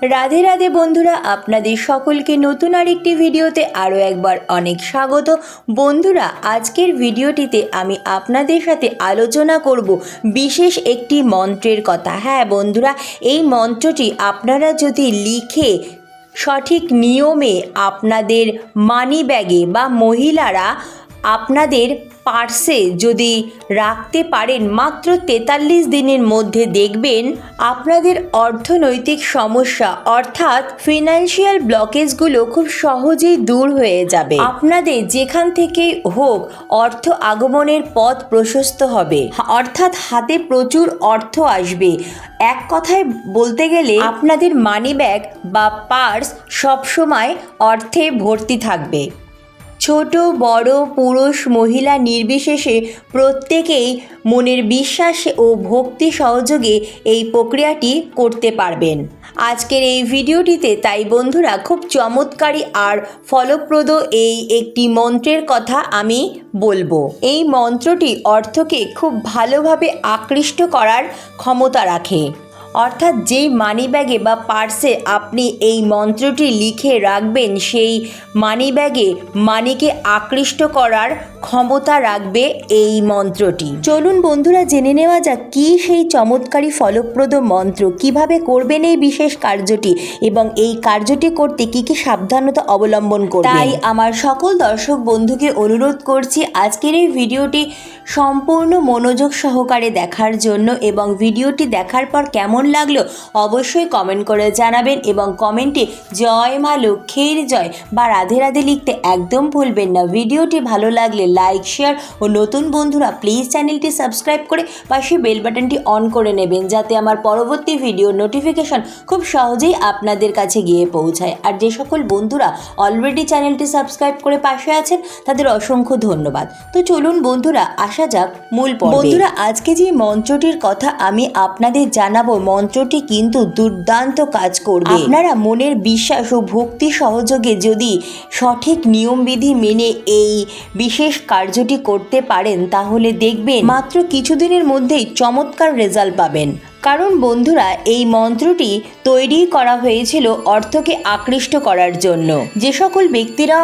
রাধে রাধে বন্ধুরা, আপনাদের সকলকে নতুন আরেকটি ভিডিওতে আরও একবার অনেক স্বাগত। বন্ধুরা, আজকের ভিডিওটিতে আমি আপনাদের সাথে আলোচনা করব বিশেষ একটি মন্ত্রের কথা। হ্যাঁ বন্ধুরা, এই মন্ত্রটি আপনারা যদি লিখে সঠিক নিয়মে আপনাদের মানি ব্যাগে বা মহিলারা আপনাদের পার্সে যদি রাখতে পারেন, মাত্র 43 দিনের মধ্যে দেখবেন আপনাদের অর্থনৈতিক সমস্যা অর্থাৎ ফিনান্সিয়াল ব্লকেজগুলো খুব সহজেই দূর হয়ে যাবে। আপনাদের যেখান থেকেই হোক অর্থ আগমনের পথ প্রশস্ত হবে, অর্থাৎ হাতে প্রচুর অর্থ আসবে। এক কথায় বলতে গেলে আপনাদের মানি ব্যাগ বা পার্স সবসময় অর্থে ভর্তি থাকবে। ছোট বড় পুরুষ মহিলা নির্বিশেষে প্রত্যেকেই মনের বিশ্বাস ও ভক্তি সহযোগে এই প্রক্রিয়াটি করতে পারবেন। আজকের এই ভিডিওটিতে তাই বন্ধুরা খুব চমৎকারী আর ফলপ্রদ এই একটি মন্ত্রের কথা আমি বলবো। এই মন্ত্রটি অর্থকে খুব ভালোভাবে আকৃষ্ট করার ক্ষমতা রাখে, অর্থাৎ যেই মানি ব্যাগে বা পার্সে আপনি এই মন্ত্রটি লিখে রাখবেন সেই মানি ব্যাগে মানিকে আকৃষ্ট করার ক্ষমতা রাখবে এই মন্ত্রটি। চলুন বন্ধুরা জেনে নেওয়া যাক কী সেই চমৎকারী ফলপ্রদ মন্ত্র, কিভাবে করবেন এই বিশেষ কার্যটি এবং এই কার্যটি করতে কি কি সাবধানতা অবলম্বন করবেন। তাই আমার সকল দর্শক বন্ধুকে অনুরোধ করছি আজকের এই ভিডিওটি সম্পূর্ণ মনোযোগ সহকারে দেখার জন্য, এবং ভিডিওটি দেখার পর কেমন লাগলো অবশ্যই কমেন্ট করে জানাবেন, এবং কমেন্টে জয় মা লক্ষ্মীর জয় বা রাধে রাধে লিখতে একদম ভুলবেন না। ভিডিওটি ভালো লাগলে লাইক শেয়ার ও নতুন বন্ধুরা প্লিজ চ্যানেলটি সাবস্ক্রাইব করে পাশে বেল বাটনটি অন করে নেবেন, যাতে আমার পরবর্তী ভিডিওর নোটিফিকেশন খুব সহজেই আপনাদের কাছে গিয়ে পৌঁছায়। আর যে সকল বন্ধুরা অলরেডি চ্যানেলটি সাবস্ক্রাইব করে পাশে আছেন তাদের অসংখ্য ধন্যবাদ। তো চলুন বন্ধুরা আসা যাক মূল পর্বে। বন্ধুরা, আজকে যে মন্ত্রটির কথা আমি আপনাদের জানাবো, মন্ত্রটি কিন্তু দুর্দান্ত কাজ করবে। আপনারা মনের বিশ্বাস ও ভক্তি সহযোগে যদি সঠিক নিয়মবিধি মেনে এই বিশেষ কার্যটি করতে পারেন তাহলে দেখবেন মাত্র কিছুদিনের মধ্যেই চমৎকার রেজাল্ট পাবেন। কারণ বন্ধুরা, এই মন্ত্রটি তৈরি করা হয়েছিল অর্থকে আকৃষ্ট করার জন্য। যে সকল ব্যক্তিরা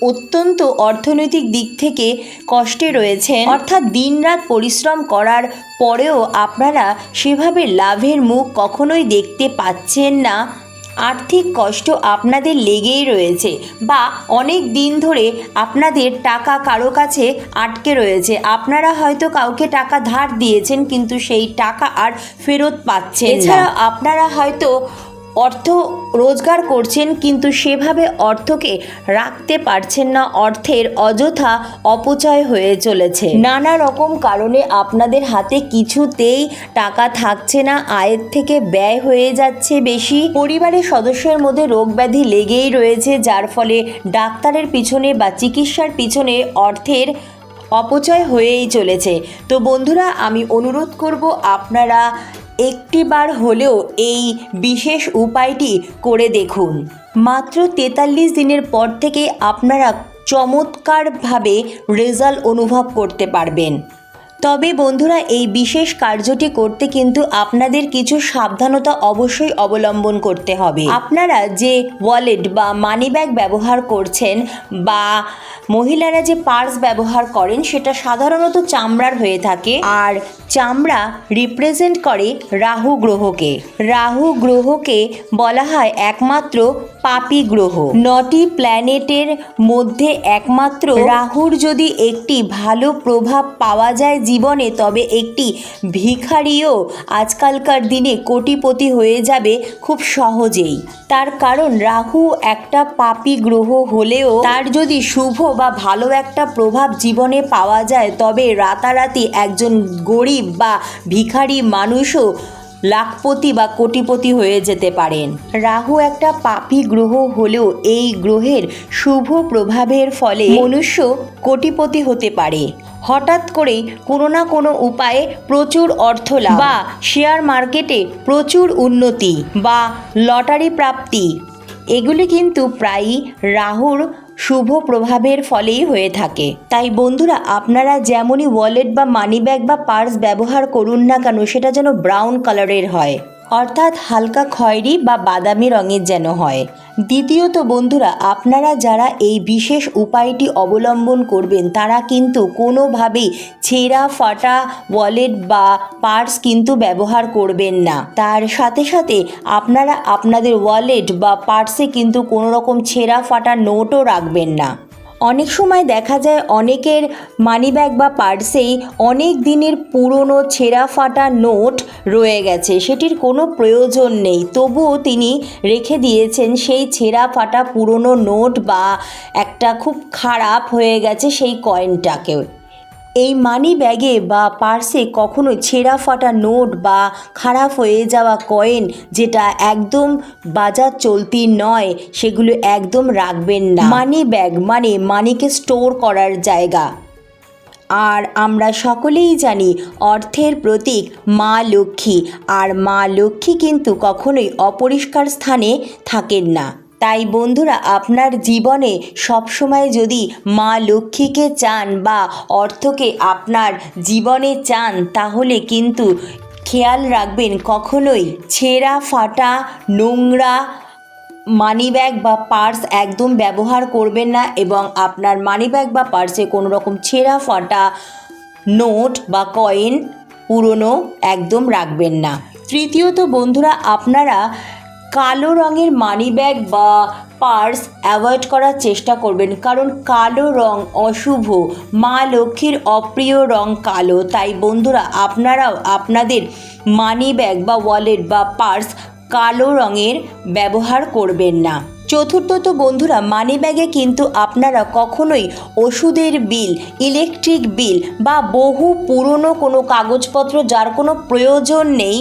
অত্যন্ত অর্থনৈতিক দিক থেকে কষ্টে রয়েছেন, অর্থাৎ দিনরাত পরিশ্রম করার পরেও আপনারা সেভাবে লাভের মুখ কখনোই দেখতে পাচ্ছেন না, আর্থিক কষ্ট আপনাদের লেগেই রয়েছে, বা অনেক দিন ধরে আপনাদের টাকা কারো কাছে আটকে রয়েছে। আপনারা হয়তো কাউকে টাকা ধার দিয়েছেন কিন্তু সেই টাকা আর ফেরত পাচ্ছেন না। এছাড়া আপনারা হয়তো অর্থ রোজগার করছেন কিন্তু সেভাবে অর্থকে রাখতে পারছেন না, অর্থের অযথা অপচয় হয়ে চলেছে। নানা রকম কারণে আপনাদের হাতে কিছুতেই টাকা থাকছে না, আয়ের থেকে ব্যয় হয়ে যাচ্ছে বেশি। পরিবারের সদস্যের মধ্যে রোগ ব্যাধি লেগেই রয়েছে, যার ফলে ডাক্তারের পিছনে বা চিকিৎসার পিছনে অর্থের অপচয় হয়েই চলেছে। তো বন্ধুরা, আমি অনুরোধ করব আপনারা একটিবার হলেও এই বিশেষ উপায়টি করে দেখুন। মাত্র 43 দিনের পর থেকে আপনারা চমৎকারভাবে রেজাল্ট অনুভব করতে পারবেন। তবে বন্ধুরা, এই বিশেষ কার্যটি করতে কিন্তু আপনাদের কিছু সাবধানতা অবশ্যই অবলম্বন করতে হবে। আপনারা যে ওয়ালেট বা মানি ব্যাগ ব্যবহার করছেন বা মহিলারা যে পার্স ব্যবহার করেন সেটা সাধারণত চামড়ার হয়ে থাকে, আর চামড়া রিপ্রেজেন্ট করে রাহু গ্রহকে। রাহু গ্রহকে বলা হয় একমাত্র পাপী গ্রহ। 9টি প্ল্যানেটের মধ্যে একমাত্র রাহুর যদি একটি ভালো প্রভাব পাওয়া যায় জীবনে, তবে একটি ভিখারিও আজকালকার দিনে কোটিপতি হয়ে যাবে খুব সহজেই। তার কারণ রাহু একটা পাপী গ্রহ হলেও তার যদি শুভ বা ভালো একটা প্রভাব জীবনে পাওয়া যায় তবে রাতারাতি একজন গরিব বা ভিখারি মানুষও লাখপতি বা কোটিপতি হয়ে যেতে পারেন। রাহু একটা পাপী গ্রহ হলেও এই গ্রহের শুভ প্রভাবের ফলে মনুষ্য কোটিপতি হতে পারে। হঠাৎ করে কোনো না কোনো উপায়ে প্রচুর অর্থ লাভ, বা শেয়ার মার্কেটে প্রচুর উন্নতি বা লটারি প্রাপ্তি, এগুলি কিন্তু প্রায়ই রাহুর শুভ প্রভাবের ফলেই হয়ে থাকে। তাই বন্ধুরা, আপনারা যেমনই ওয়ালেট বা মানি ব্যাগ বা পার্স ব্যবহার করুন না কেন সেটা যেন ব্রাউন কালারের হয়, অর্থাৎ হালকা খয়েরি বা বাদামি রঙের যেন হয়। দ্বিতীয়ত বন্ধুরা, আপনারা যারা এই বিশেষ উপায়টি অবলম্বন করবেন তারা কিন্তু কোনোভাবেই ছেঁড়া ফাটা ওয়ালেট বা পার্স কিন্তু ব্যবহার করবেন না। তার সাথে সাথে আপনারা আপনাদের ওয়ালেট বা পার্সে কিন্তু কোনো রকম ছেঁড়া ফাটা নোটও রাখবেন না। অনেক সময় দেখা যায় অনেকের মানিব্যাগ বা পার্সেই অনেক দিনের পুরনো ছেঁড়া ফাটা নোট রয়ে গেছে, সেটির কোনো প্রয়োজন নেই, তবুও তিনি রেখে দিয়েছেন সেই ছেঁড়া ফাটা পুরনো নোট বা একটা খুব খারাপ হয়ে গেছে সেই কয়েনটাকেও। এই মানি ব্যাগে বা পার্সে কখনোই ছেঁড়া ফাটা নোট বা খারাপ হয়ে যাওয়া কয়েন, যেটা একদম বাজার চলতি নয়, সেগুলো একদম রাখবেন না। মানি ব্যাগ মানে মানিকে স্টোর করার জায়গা। আর আমরা সকলেই জানি অর্থের প্রতীক মা লক্ষ্মী, আর মা লক্ষ্মী কিন্তু কখনোই অপরিষ্কার স্থানে থাকেন না। তাই বন্ধুরা, আপনার জীবনে সবসময় যদি মা লক্ষ্মীকে চান বা অর্থকে আপনার জীবনে চান, তাহলে কিন্তু খেয়াল রাখবেন কখনোই ছেঁড়া ফাটা নোংরা মানিব্যাগ বা পার্স একদম ব্যবহার করবেন না, এবং আপনার মানিব্যাগ বা পার্সে কোনো রকম ছেঁড়া ফাটা নোট বা কয়েন পুরনো একদম রাখবেন না। তৃতীয়ত বন্ধুরা, আপনারা কালো রঙের মানিব্যাগ বা পার্স অ্যাভয়েড করার চেষ্টা করবেন, কারণ কালো রং অশুভ, মা লক্ষ্মীর অপ্রিয় রং কালো। তাই বন্ধুরা, আপনারাও আপনাদের মানিব্যাগ বা ওয়ালেট বা পার্স কালো রঙের ব্যবহার করবেন না। চতুর্থত বন্ধুরা, মানিব্যাগে কিন্তু আপনারা কখনোই ওষুধের বিল, ইলেকট্রিক বিল বা বহু পুরনো কোনো কাগজপত্র যার কোনো প্রয়োজন নেই,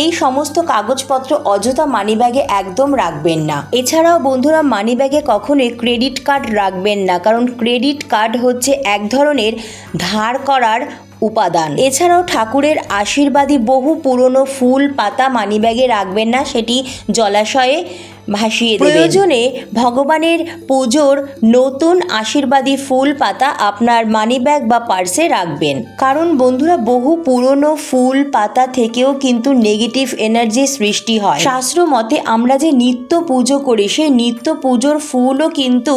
এই সমস্ত কাগজপত্র অযথা মানিব্যাগে একদম রাখবেন না। এছাড়াও বন্ধুরা, মানিব্যাগে কখনোই ক্রেডিট কার্ড রাখবেন না, কারণ ক্রেডিট কার্ড হচ্ছে এক ধরনের ধার করার উপাদান। এছাড়াও ঠাকুরের আশীর্বাদী বহু পুরনো ফুল পাতা মানিব্যাগে রাখবেন না, সেটি জলাশয়ে ভাসিয়ে দেবেন। প্রয়োজনে ভগবানের পুজোর নতুন আশীর্বাদী ফুল পাতা আপনার মানিব্যাগ বা পার্সে রাখবেন, কারণ বন্ধুরা, বহু পুরনো ফুল পাতা থেকেও কিন্তু নেগেটিভ এনার্জি সৃষ্টি হয়। শাস্ত্র মতে আমরা যে নিত্য পুজো করি, সেই নিত্য পুজোর ফুলও কিন্তু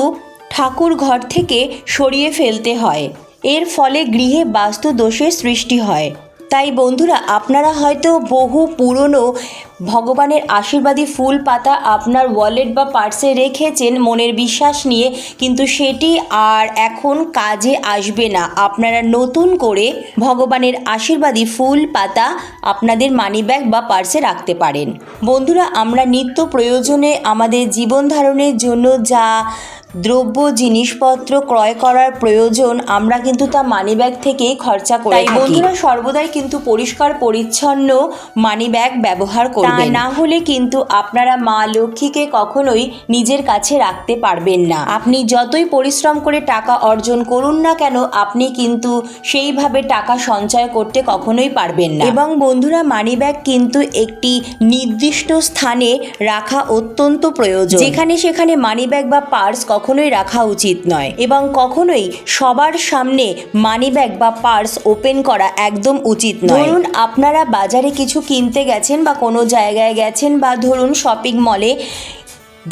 ঠাকুর ঘর থেকে সরিয়ে ফেলতে হয়, এর ফলে গৃহে বাস্তু দোষের সৃষ্টি হয়। তাই বন্ধুরা, আপনারা হয়তো বহু পুরনো ভগবানের আশীর্বাদী ফুল পাতা আপনার ওয়ালেট বা পার্সে রেখেছেন মনের বিশ্বাস নিয়ে, কিন্তু সেটি আর এখন কাজে আসবে না। আপনারা নতুন করে ভগবানের আশীর্বাদী ফুল পাতা আপনাদের মানিব্যাগ বা পার্সে রাখতে পারেন। বন্ধুরা, আমরা নিত্য প্রয়োজনে আমাদের জীবন ধারণের জন্য যা দ্রব্য জিনিসপত্র ক্রয় করার প্রয়োজন, আমরা কিন্তু তা মানিব্যাগ থেকেই খরচা করে থাকি। বন্ধুরা, সর্বদাই কিন্তু পরিষ্কার পরিচ্ছন্ন মানিব্যাগ ব্যবহার করবেন, না হলে কিন্তু আপনারা মা লক্ষ্মীকে কখনোই নিজের কাছে রাখতে পারবেন না। আপনি যতই পরিশ্রম করে টাকা অর্জন করুন না কেন, আপনি কিন্তু সেইভাবে টাকা সঞ্চয় করতে কখনোই পারবেন না। এবং বন্ধুরা, মানিব্যাগ কিন্তু একটি নির্দিষ্ট স্থানে রাখা অত্যন্ত প্রয়োজন, যেখানে সেখানে মানিব্যাগ বা পার্স কখনোই রাখা উচিত নয়, এবং কখনোই সবার সামনে মানিব্যাগ বা পার্স ওপেন করা একদম উচিত নয়। ধরুন আপনারা বাজারে কিছু কিনতে গেছেন বা কোনো জায়গায় গেছেন, বা ধরুন শপিং মলে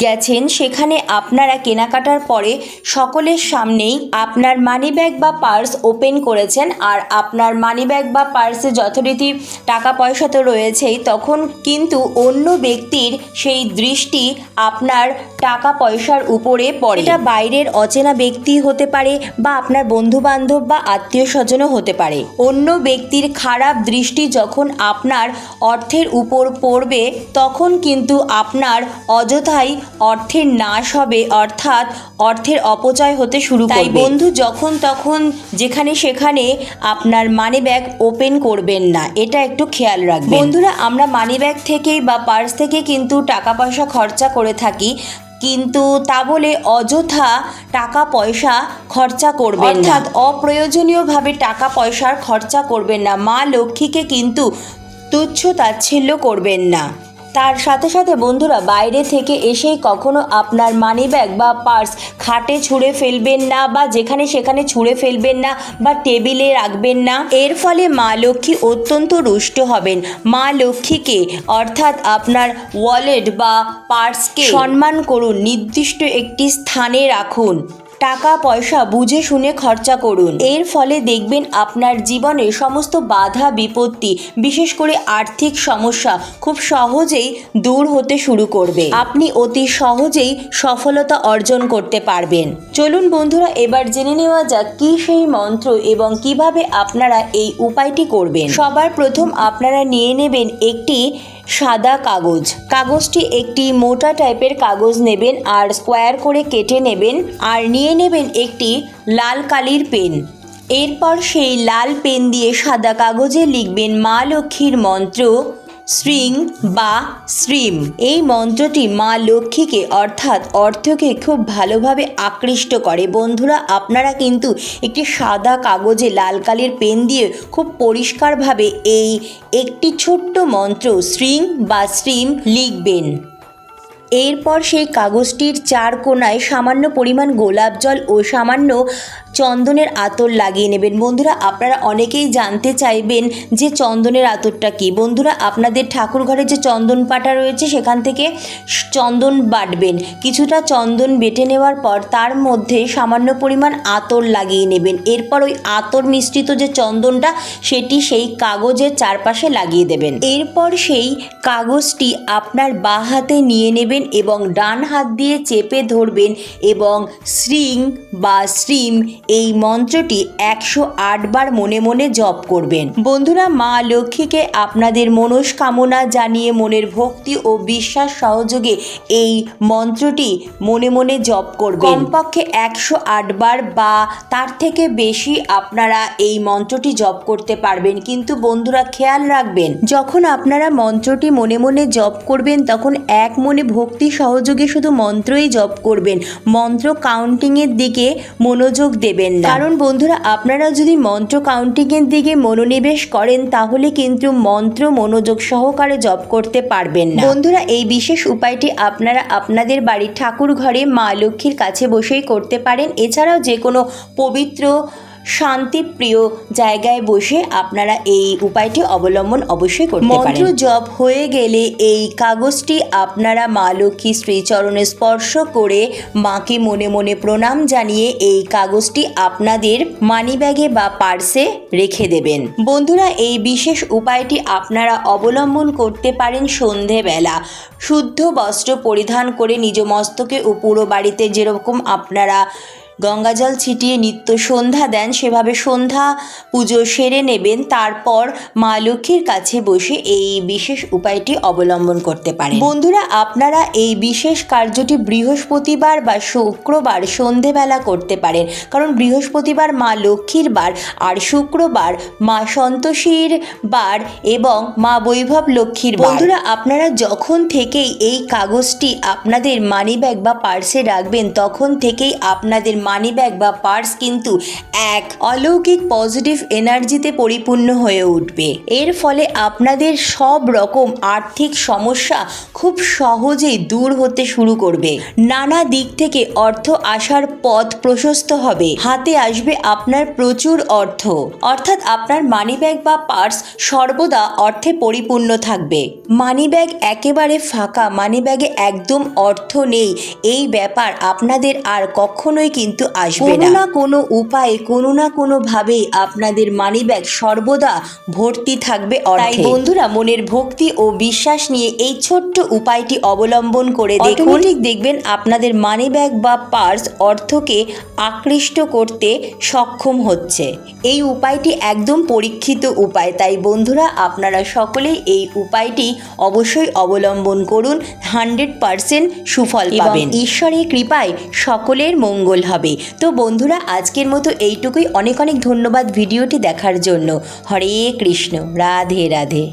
গেছেন, সেখানে আপনারা কেনাকাটার পরে সকলের সামনেই আপনার মানিব্যাগ বা পার্স ওপেন করেছেন, আর আপনার মানিব্যাগ বা পার্সে যথারীতি টাকা পয়সা তো রয়েছেই, তখন কিন্তু অন্য ব্যক্তির সেই দৃষ্টি আপনার টাকা পয়সার উপরে পড়ে। এটা বাইরের অচেনা ব্যক্তি হতে পারে, বা আপনার বন্ধু বান্ধব বা আত্মীয় স্বজনও হতে পারে। অন্য ব্যক্তির খারাপ দৃষ্টি যখন আপনার অর্থের উপর পড়বে, তখন কিন্তু আপনার অযথাই অর্থের নাশ হবে, অর্থাৎ অর্থের অপচয় হতে শুরু করবে। তাই বন্ধু, যখন তখন যেখানে সেখানে আপনার মানিব্যাগ ওপেন করবেন না, এটা একটু খেয়াল রাখবেন। বন্ধুরা, আমরা মানিব্যাগ থেকেই বা পার্স থেকে কিন্তু টাকা পয়সা খরচা করে থাকি, কিন্তু তা বলে অযথা টাকা পয়সা খরচা করবেন না, অর্থাৎ অপ্রয়োজনীয়ভাবে টাকা পয়সার খরচা করবেন না। মা লক্ষ্মীকে কিন্তু তুচ্ছ তাচ্ছিল্য করবেন না। তার সাথে সাথে বন্ধুরা বাইরে থেকে এসেই কখনো আপনার মানিব্যাগ বা পার্স খাটে ছুঁড়ে ফেলবেন না, বা যেখানে সেখানে ছুঁড়ে ফেলবেন না, বা টেবিলে রাখবেন না। এর ফলে মা লক্ষ্মী অত্যন্ত রুষ্ট হবেন। মা লক্ষ্মীকে অর্থাৎ আপনার ওয়ালেট বা পার্সকে সম্মান করুন, নির্দিষ্ট একটি স্থানে রাখুন, টাকা পয়সা বুঝে শুনে খরচা করুন। এর ফলে দেখবেন আপনার জীবনে সমস্ত বাধা বিপত্তি, বিশেষ করে আর্থিক সমস্যা খুব সহজেই দূর হতে শুরু করবে। আপনি অতি সহজেই সফলতা অর্জন করতে পারবেন। চলুন বন্ধুরা, এবার জেনে নেওয়া যাক কি সেই মন্ত্র এবং কিভাবে আপনারা এই উপায়টি করবেন। সবার প্রথম আপনারা নিয়ে নেবেন একটি সাদা কাগজ। কাগজটি একটি মোটা টাইপের কাগজ নেবেন আর স্কোয়ার করে কেটে নেবেন, আর নিয়ে নেবেন একটি লাল কালির পেন। এরপর সেই লাল পেন দিয়ে সাদা কাগজে লিখবেন মা লক্ষ্মীর মন্ত্র শ্রীং বা শ্রীম। এই মন্ত্রটি মা লক্ষ্মীকে অর্থাৎ অর্থকে খুব ভালোভাবে আকৃষ্ট করে। বন্ধুরা, আপনারা কিন্তু একটি সাদা কাগজে লাল কালির পেন দিয়ে খুব পরিষ্কারভাবে এই একটি ছোট্ট মন্ত্র শ্রীং বা শ্রীম লিখবেন। এরপর সেই কাগজটির চার কোণায় সামান্য পরিমাণ গোলাপ জল ও সামান্য চন্দনের আতর লাগিয়ে নেবেন। বন্ধুরা, আপনারা অনেকেই জানতে চাইবেন যে চন্দনের আতরটা কী। বন্ধুরা, আপনাদের ঠাকুর ঘরে যে চন্দন পাটা রয়েছে সেখান থেকে চন্দন বাটবেন। কিছুটা চন্দন বেটে নেওয়ার পর তার মধ্যে সামান্য পরিমাণ আতর লাগিয়ে নেবেন। এরপর ওই আতর মিশ্রিত যে চন্দনটা সেটি সেই কাগজের চারপাশে লাগিয়ে দেবেন। এরপর সেই কাগজটি আপনার বাঁ হাতে নিয়ে নেবেন এবং ডান হাত দিয়ে চেপে ধরবেন এবং শ্রীং বা শ্রীম এই মন্ত্রটি 108 বার মনে মনে জপ করবেন। বন্ধুরা, মা লক্ষ্মীকে আপনাদের মনস্কামনা জানিয়ে মনের ভক্তি ও বিশ্বাস সহযোগে এই মন্ত্রটি মনে মনে জপ করবেন। কমপক্ষে 108 বার বা তার থেকে বেশি আপনারা এই মন্ত্রটি জপ করতে পারবেন। কিন্তু বন্ধুরা, খেয়াল রাখবেন, যখন আপনারা মন্ত্রটি মনে মনে জপ করবেন তখন এক মনে ভক্তি সহযোগে শুধু মন্ত্রই জপ করবেন। মন্ত্র কাউন্টিংয়ের দিকে মনোযোগ দেবেন না। কারণ বন্ধুরা, আপনারা যদি মন্ত্র কাউন্টিংয়ের দিকে মনোনিবেশ করেন তাহলে কিন্তু মন্ত্র মনোযোগ সহকারে জপ করতে পারবেন না। বন্ধুরা, এই বিশেষ উপায়টি আপনারা আপনাদের বাড়ির ঠাকুর ঘরে মা লক্ষ্মীর কাছে বসেই করতে পারেন। এছাড়াও যে কোনো পবিত্র শান্তিপ্রিয় জায়গায় বসে আপনারা এই উপায়টি অবলম্বন অবশ্যই করতে পারেন। মন্ত্র জপ হয়ে গেলে এই কাগজটি আপনারা মা লক্ষ্মী শ্রীচরণে স্পর্শ করে মাকে মনে মনে প্রণাম জানিয়ে এই কাগজটি আপনাদের মানিব্যাগে বা পার্সে রেখে দেবেন। বন্ধুরা, এই বিশেষ উপায়টি আপনারা অবলম্বন করতে পারেন সন্ধেবেলা। শুদ্ধ বস্ত্র পরিধান করে নিজ মস্তকে ও পুরো বাড়িতে যেরকম আপনারা গঙ্গাজল ছিটিয়ে নিত্য সন্ধ্যা দেন সেভাবে সন্ধ্যা পুজো সেরে নেবেন। তারপর মা লক্ষ্মীর কাছে বসে এই বিশেষ উপায়টি অবলম্বন করতে পারেন। বন্ধুরা, আপনারা এই বিশেষ কার্যটি বৃহস্পতিবার বা শুক্রবার সন্ধেবেলা করতে পারেন, কারণ বৃহস্পতিবার মা লক্ষ্মীর বার আর শুক্রবার মা সন্তোষীর বার এবং মা বৈভব লক্ষ্মীর বার। বন্ধুরা, আপনারা যখন থেকেই এই কাগজটি আপনাদের মানিব্যাগ বা পার্সে রাখবেন তখন থেকেই আপনাদের মানিব্যাগ বা পার্স কিন্তু এক অলৌকিক পজিটিভ এনার্জিতে পরিপূর্ণ হয়ে উঠবে। এর ফলে আপনাদের সব রকম আর্থিক সমস্যা খুব সহজেই দূর হতে শুরু করবে। নানা দিক থেকে অর্থ আসার পথ প্রশস্ত হবে। হাতে আসবে আপনার প্রচুর অর্থ, অর্থাৎ আপনার মানিব্যাগ বা পার্স সর্বদা অর্থে পরিপূর্ণ থাকবে। মানিব্যাগ একেবারে ফাঁকা, মানিব্যাগে একদম অর্থ নেই, এই ব্যাপার আপনাদের আর কখনোই কিন্তু আসবে না। কোনো না কোনো উপায়ে কোনো না কোনো ভাবে আপনাদের মানিব্যাগ সর্বদা ভর্তি থাকবে অর্থে। তাই বন্ধুরা, মনের ভক্তি ও বিশ্বাস নিয়ে এই ছোট্ট উপায়টি অবলম্বন করে দেখুন, দেখবেন আপনাদের মানিব্যাগ বা পার্স অর্থকে আকৃষ্ট করতে সক্ষম হচ্ছে। এই উপায়টি একদম পরীক্ষিত উপায়, তাই বন্ধুরা আপনারা সকলেই এই উপায়টি অবশ্যই অবলম্বন করুন। 100% সুফল পাবেন। ঈশ্বরের কৃপায় সকলের মঙ্গল হবে। তো বন্ধুরা, আজকের মতো এইটুকুই। অনেক অনেক ধন্যবাদ ভিডিওটি দেখার জন্য। হরে কৃষ্ণ, রাধে রাধে।